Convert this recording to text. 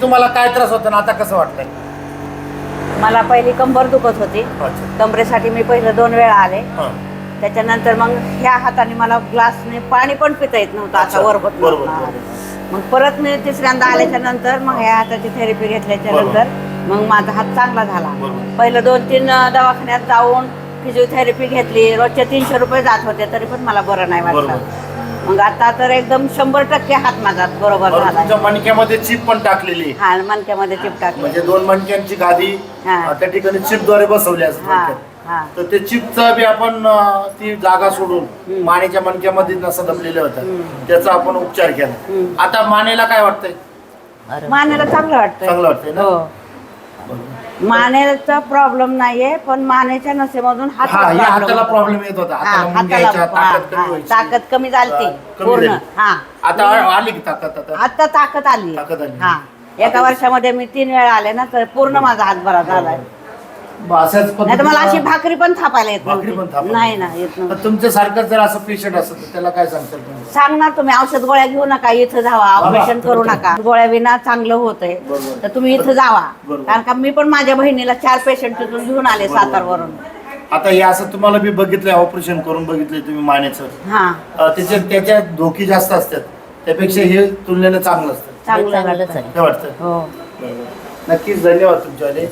तुम्हाला काय त्रास होता ना आता कसं वाटतंय? मला पहिली कंबर दुखत होती. अच्छा. कमरेसाठी मी पहिलं 2 वेळा आले. हां. त्याच्यानंतर मग ह्या हाताने मला ग्लासने पाणी पण पिता येत नव्हतं, अच्छा. असा वर होत बरोबर, नव्हता. बरोबर. मग परत मी तिसऱ्यांदा आल्याच्या नंतर मग ह्या हाताची थेरपी घेतल्याच्या नंतर मग माझा हात चांगला झाला. बरोबर. पहिलं 2-3 दवाखान्यात जाऊन फिजिओथेरपी घेतली, रोजचे 300 रुपये जात होते, तरी पण मला बरं नाही वाटलं. बरोबर. मग आता तर एकदम 100% हात माझा बरोबर बरं, झाला. तुमच्या मणक्यामध्ये चिप पण टाकलेली आहे. हा, मणक्यामध्ये चिप टाकली. म्हणजे 2 मणक्यांची गादी हां. त्या ठिकाणी चिपद्वारे बसवली असते हा थोडक्यात. हा तर ते चिपचा बी आपण ती जागा सोडून मानेच्या मणक्यामध्ये नसा दबलेल्या होत्या त्याचा आपण उपचार केला. आता मानेला काय वाटतंय? मानेला चांगलं वाटतंय. चांगलं वाटतंय ना? हो. बरोबर. मानेचा प्रॉब्लेम नाहीये, पण मानेच्या नसेमधून हा, या हाताला प्रॉब्लेम येत होता. हाताला मुंग्याच्या ताकद कमी व्हायची. ताकद कमी झाली कमी पूर्ण. झाली. हा, आता आली की ताकद आता? आता ताकद आली. ताकद आली. हा, एका वर्षामध्ये मी 3 वेळा आले ना, तर पूर्ण माझा हात बरा झालाय. अशाच नाही तर मला अशी पद्धतीने भाकरी पण थापायला येत भाकरी पण नव्हती. थापायला नाही ना, येत नव्हती. तर तुमच्यासारखं जर असं पेशंट असेल तर त्याला काय सांगताल तुम्ही? सांगणार तुम्ही औषध गोळ्या घेऊ नका, इथं जावा, ऑपरेशन करू नका. गोळ्या विना चांगलं होतंय बरोबर. तर तुम्ही इथं जावा. बरोबर. कारण का मी पण माझ्या बहिणीला 4 पेशंट तिथून घेऊन आले सातारवरून. आता हे असं तुम्हाला बी बघितलंय, ऑपरेशन करून बघितलंय तुम्ही मानेचं. हा, त्याच्यात धोकी जास्त असतात, त्यापेक्षा हे तुलनेनं चांगलं असतं. चांगलं चांगलंच वाटतं. आहे. काय वाटतं? हो. बरोबर. नक्कीच धन्यवाद तुमच्यावाले.